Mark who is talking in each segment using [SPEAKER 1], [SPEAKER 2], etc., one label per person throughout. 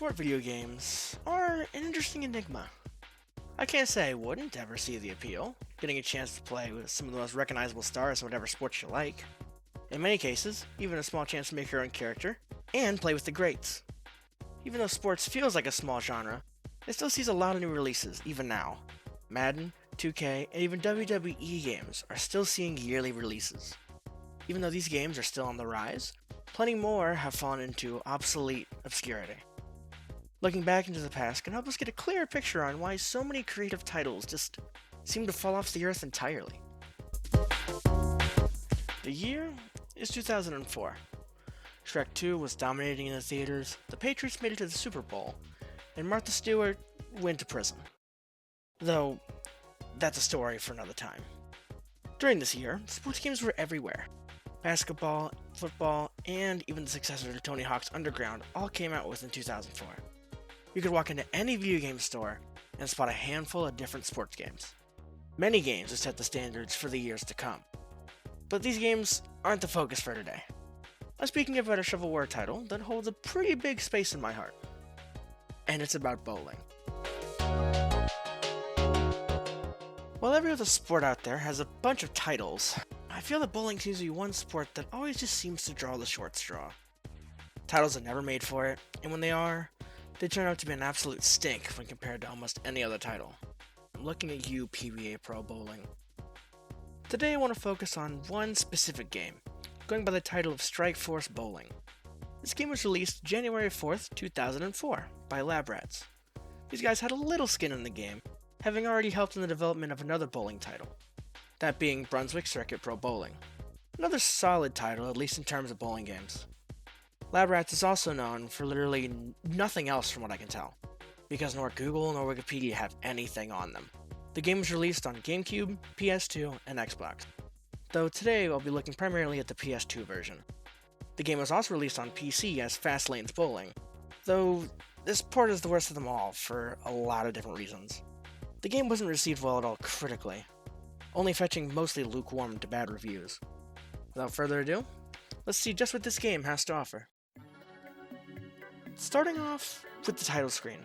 [SPEAKER 1] sport video games are an interesting enigma. I can't say I wouldn't ever see the appeal, getting a chance to play with some of the most recognizable stars in whatever sports you like. In many cases, even a small chance to make your own character, and play with the greats. Even though sports feels like a small genre, it still sees a lot of new releases, even now. Madden, 2K, and even WWE games are still seeing yearly releases. Even though these games are still on the rise, plenty more have fallen into obsolete obscurity. Looking back into the past can help us get a clearer picture on why so many creative titles just seem to fall off the earth entirely. The year is 2004. Shrek 2 was dominating in the theaters, the Patriots made it to the Super Bowl, and Martha Stewart went to prison. Though, that's a story for another time. During this year, sports games were everywhere. Basketball, football, and even the successor to Tony Hawk's Underground all came out within 2004. You could walk into any video game store and spot a handful of different sports games. Many games have set the standards for the years to come. But these games aren't the focus for today. I'm speaking about a shovelware title that holds a pretty big space in my heart. And it's about bowling. While every other sport out there has a bunch of titles, I feel that bowling seems to be one sport that always just seems to draw the short straw. Titles are never made for it, and when they are, they turn out to be an absolute stink when compared to almost any other title. I'm looking at you, PBA Pro Bowling. Today I want to focus on one specific game, going by the title of Strike Force Bowling. This game was released January 4th, 2004, by Lab Rats. These guys had a little skin in the game, having already helped in the development of another bowling title, that being Brunswick Circuit Pro Bowling. Another solid title, at least in terms of bowling games. Lab Rats is also known for literally nothing else from what I can tell, because nor Google nor Wikipedia have anything on them. The game was released on GameCube, PS2, and Xbox, though today I'll be looking primarily at the PS2 version. The game was also released on PC as Fast Lanes Bowling, though this port is the worst of them all for a lot of different reasons. The game wasn't received well at all critically, only fetching mostly lukewarm to bad reviews. Without further ado, let's see just what this game has to offer. Starting off with the title screen,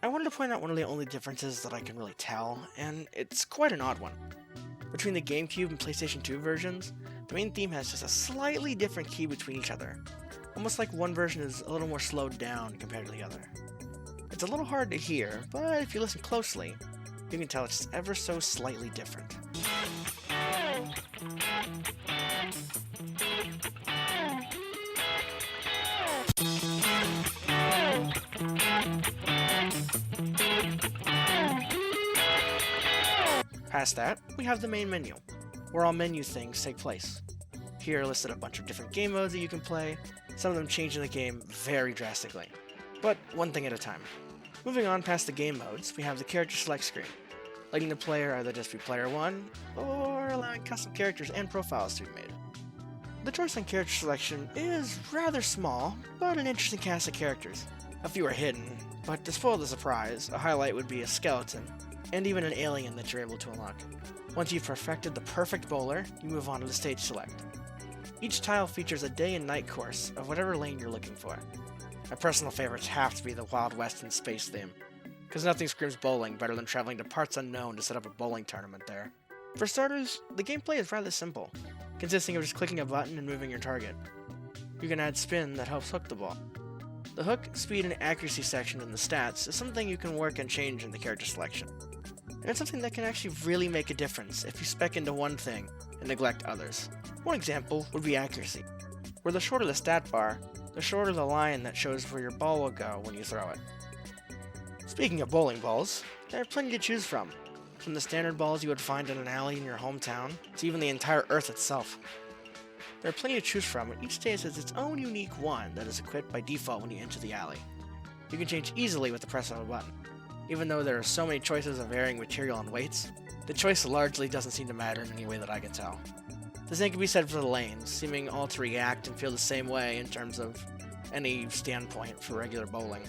[SPEAKER 1] I wanted to point out one of the only differences that I can really tell, and it's quite an odd one. Between the GameCube and PlayStation 2 versions, the main theme has just a slightly different key between each other, almost like one version is a little more slowed down compared to the other. It's a little hard to hear, but if you listen closely, you can tell it's just ever so slightly different. Past that, we have the main menu, where all menu things take place. Here are listed a bunch of different game modes that you can play, some of them changing the game very drastically. But one thing at a time. Moving on past the game modes, we have the character select screen, letting the player either just be player 1, or allowing custom characters and profiles to be made. The choice on character selection is rather small, but an interesting cast of characters. A few are hidden, but to spoil the surprise, a highlight would be a skeleton, and even an alien that you're able to unlock. Once you've perfected the perfect bowler, you move on to the stage select. Each tile features a day and night course of whatever lane you're looking for. My personal favorites have to be the Wild West and space theme, because nothing screams bowling better than traveling to parts unknown to set up a bowling tournament there. For starters, the gameplay is rather simple, consisting of just clicking a button and moving your target. You can add spin that helps hook the ball. The hook, speed, and accuracy section in the stats is something you can work and change in the character selection. And it's something that can actually really make a difference if you spec into one thing and neglect others. One example would be accuracy, where the shorter the stat bar, the shorter the line that shows where your ball will go when you throw it. Speaking of bowling balls, there are plenty to choose from the standard balls you would find in an alley in your hometown, to even the entire Earth itself. There are plenty to choose from, and each stage has its own unique one that is equipped by default when you enter the alley. You can change easily with the press of a button. Even though there are so many choices of varying material and weights, the choice largely doesn't seem to matter in any way that I can tell. The same can be said for the lanes, seeming all to react and feel the same way in terms of any standpoint for regular bowling,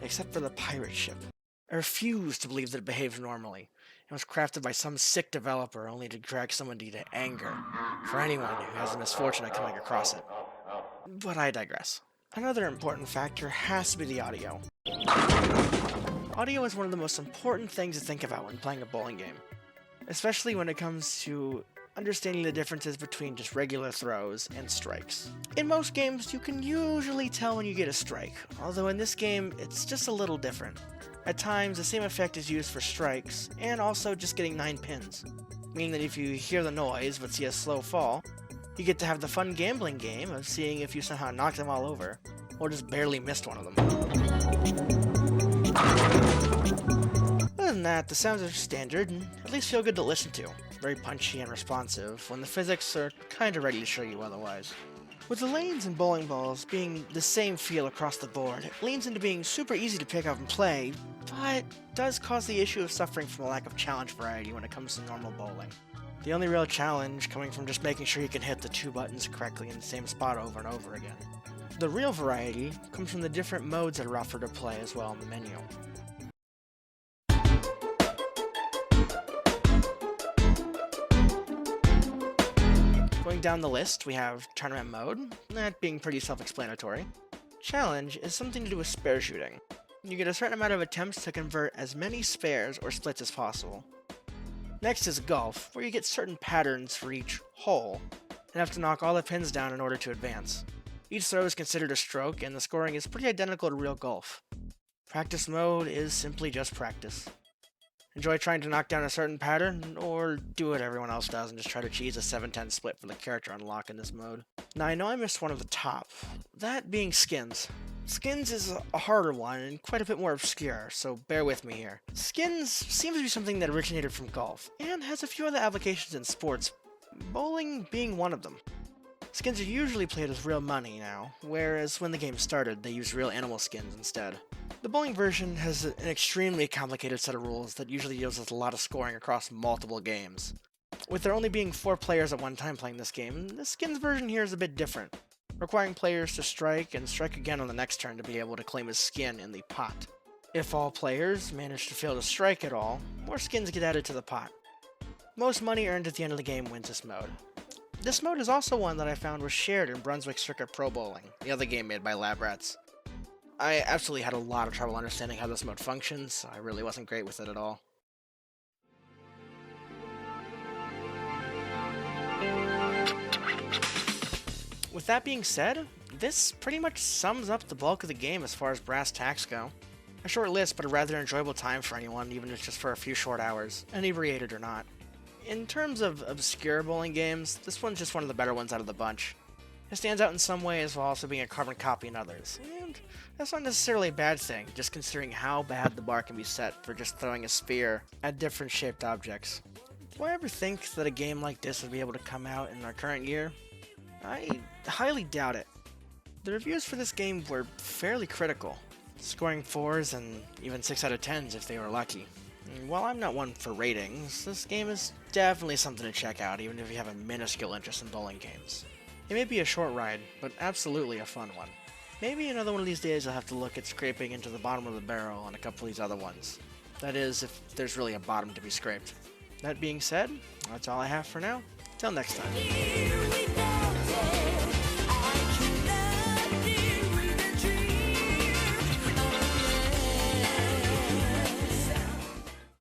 [SPEAKER 1] except for the pirate ship. I refuse to believe that it behaves normally, and was crafted by some sick developer only to drag somebody to anger for anyone who has the misfortune of coming across it. But I digress. Another important factor has to be the audio. Audio is one of the most important things to think about when playing a bowling game, especially when it comes to understanding the differences between just regular throws and strikes. In most games, you can usually tell when you get a strike, although in this game, it's just a little different. At times, the same effect is used for strikes, and also just getting 9 pins, meaning that if you hear the noise but see a slow fall, you get to have the fun gambling game of seeing if you somehow knocked them all over, or just barely missed one of them. Other than that, the sounds are standard and at least feel good to listen to. Very punchy and responsive, when the physics are kinda ready to show you otherwise. With the lanes and bowling balls being the same feel across the board, it leans into being super easy to pick up and play, but does cause the issue of suffering from a lack of challenge variety when it comes to normal bowling. The only real challenge coming from just making sure you can hit the 2 buttons correctly in the same spot over and over again. The real variety comes from the different modes that are offered to play as well in the menu. Going down the list, we have Tournament Mode, that being pretty self-explanatory. Challenge is something to do with spare shooting. You get a certain amount of attempts to convert as many spares or splits as possible. Next is Golf, where you get certain patterns for each hole, and have to knock all the pins down in order to advance. Each throw is considered a stroke, and the scoring is pretty identical to real golf. Practice Mode is simply just practice. Enjoy trying to knock down a certain pattern, or do what everyone else does and just try to cheese a 7-10 split for the character unlock in this mode. Now I know I missed one of the top, that being Skins. Skins is a harder one and quite a bit more obscure, so bear with me here. Skins seems to be something that originated from golf, and has a few other applications in sports, bowling being one of them. Skins are usually played with real money now, whereas when the game started, they used real animal skins instead. The bowling version has an extremely complicated set of rules that usually deals with a lot of scoring across multiple games. With there only being 4 players at one time playing this game, the Skins version here is a bit different, requiring players to strike and strike again on the next turn to be able to claim a skin in the pot. If all players manage to fail to strike at all, more skins get added to the pot. Most money earned at the end of the game wins this mode. This mode is also one that I found was shared in Brunswick Circuit Pro Bowling, the other game made by Lab Rats. I absolutely had a lot of trouble understanding how this mode functions, so I really wasn't great with it at all. With that being said, this pretty much sums up the bulk of the game as far as brass tacks go. A short list, but a rather enjoyable time for anyone, even if it's just for a few short hours, inebriated or not. In terms of obscure bowling games, this one's just one of the better ones out of the bunch. It stands out in some ways while also being a carbon copy in others, and that's not necessarily a bad thing, just considering how bad the bar can be set for just throwing a sphere at different shaped objects. Do I ever think that a game like this would be able to come out in our current year? I highly doubt it. The reviews for this game were fairly critical, scoring 4s and even 6 out of 10s if they were lucky. And while I'm not one for ratings, this game is definitely something to check out even if you have a minuscule interest in bowling games. It may be a short ride, but absolutely a fun one. Maybe another one of these days I'll have to look at scraping into the bottom of the barrel on a couple of these other ones. That is, if there's really a bottom to be scraped. That being said, that's all I have for now. Till next time.